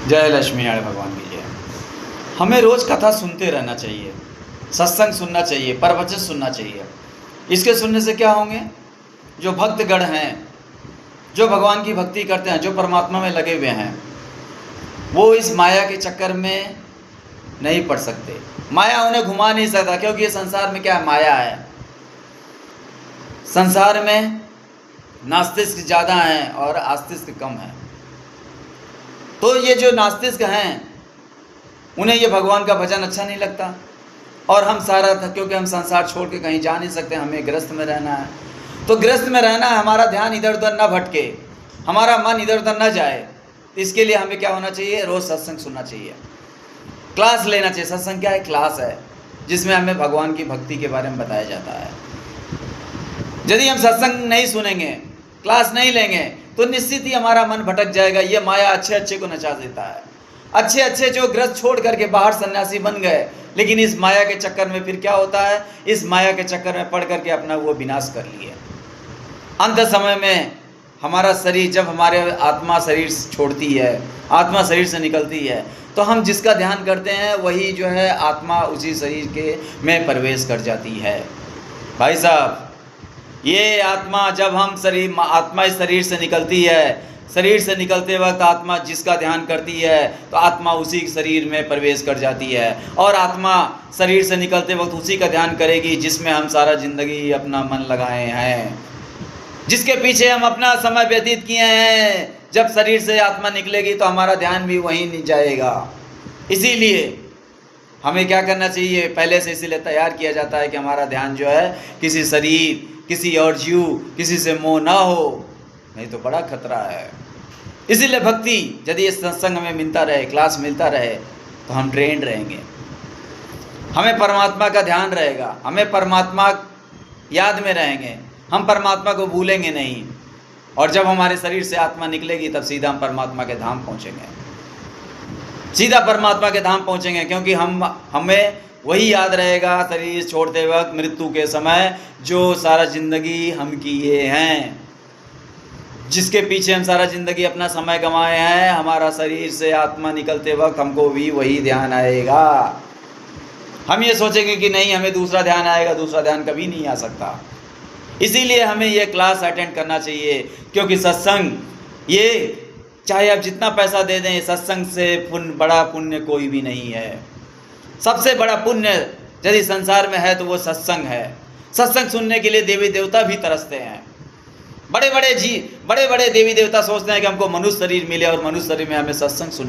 जय लक्ष्मी नारायण भगवान की जय। हमें रोज़ कथा सुनते रहना चाहिए, सत्संग सुनना चाहिए, प्रवचन सुनना चाहिए। इसके सुनने से क्या होंगे? जो भक्तगण हैं, जो भगवान की भक्ति करते हैं, जो परमात्मा में लगे हुए हैं, वो इस माया के चक्कर में नहीं पड़ सकते। माया उन्हें घुमा नहीं सकता, क्योंकि ये संसार में क्या है? माया है। संसार में नास्तिक ज़्यादा हैं और आस्तिक कम है। तो ये जो नास्तिक हैं, उन्हें ये भगवान का भजन अच्छा नहीं लगता। और हम सारा था, क्योंकि हम संसार छोड़ के कहीं जा नहीं सकते, हमें गृहस्थ में रहना है। तो गृहस्थ में रहना है, हमारा ध्यान इधर उधर न भटके, हमारा मन इधर उधर न जाए। इसके लिए हमें क्या होना चाहिए? रोज़ सत्संग सुनना चाहिए, क्लास लेना चाहिए। सत्संग क्या है? क्लास है, जिसमें हमें भगवान की भक्ति के बारे में बताया जाता है। यदि हम सत्संग नहीं सुनेंगे, क्लास नहीं लेंगे, तो निश्चित ही हमारा मन भटक जाएगा। ये माया अच्छे अच्छे को नचा देता है। अच्छे अच्छे जो ग्रस्त छोड़ करके बाहर सन्यासी बन गए, लेकिन इस माया के चक्कर में फिर क्या होता है? इस माया के चक्कर में पड़ करके अपना वो विनाश कर लिए। अंत समय में हमारा शरीर, जब हमारे आत्मा शरीर छोड़ती है, आत्मा शरीर से निकलती है, तो हम जिसका ध्यान करते हैं वही जो है आत्मा उसी शरीर के में प्रवेश कर जाती है। भाई साहब, ये आत्मा जब हम आत्मा इस शरीर से निकलती है, शरीर से निकलते वक्त आत्मा जिसका ध्यान करती है, तो आत्मा उसी शरीर में प्रवेश कर जाती है। और आत्मा शरीर से निकलते वक्त उसी का ध्यान करेगी जिसमें हम सारा जिंदगी अपना मन लगाए हैं, जिसके पीछे हम अपना समय व्यतीत किए हैं। जब शरीर से आत्मा निकलेगी तो हमारा ध्यान भी वहीं नहीं जाएगा। इसीलिए हमें क्या करना चाहिए? पहले से इसीलिए तैयार किया जाता है कि हमारा ध्यान जो है किसी शरीर, किसी और जीव, किसी से मोह ना हो, नहीं तो बड़ा खतरा है। इसीलिए भक्ति, यदि इस सत्संग हमें मिलता रहे, क्लास मिलता रहे, तो हम ट्रेंड रहेंगे, हमें परमात्मा का ध्यान रहेगा, हमें परमात्मा याद में रहेंगे, हम परमात्मा को भूलेंगे नहीं। और जब हमारे शरीर से आत्मा निकलेगी, तब सीधा हम परमात्मा के धाम पहुँचेंगे, सीधा परमात्मा के धाम पहुँचेंगे। क्योंकि हमें वही याद रहेगा शरीर छोड़ते वक्त, मृत्यु के समय, जो सारा जिंदगी हम किए हैं, जिसके पीछे हम सारा जिंदगी अपना समय गंवाए हैं। हमारा शरीर से आत्मा निकलते वक्त हमको भी वही ध्यान आएगा। हम ये सोचेंगे कि नहीं, हमें दूसरा ध्यान आएगा, दूसरा ध्यान कभी नहीं आ सकता। इसीलिए हमें ये क्लास अटेंड करना चाहिए, क्योंकि सत्संग, ये चाहे आप जितना पैसा दे दें, सत्संग से बड़ा पुण्य कोई भी नहीं है। सबसे बड़ा पुण्य यदि संसार में है तो वो सत्संग है। सत्संग सुनने के लिए देवी देवता भी तरसते हैं। बड़े बड़े देवी देवता सोचते हैं कि हमको मनुष्य शरीर मिले और मनुष्य शरीर में हमें सत्संग सुनने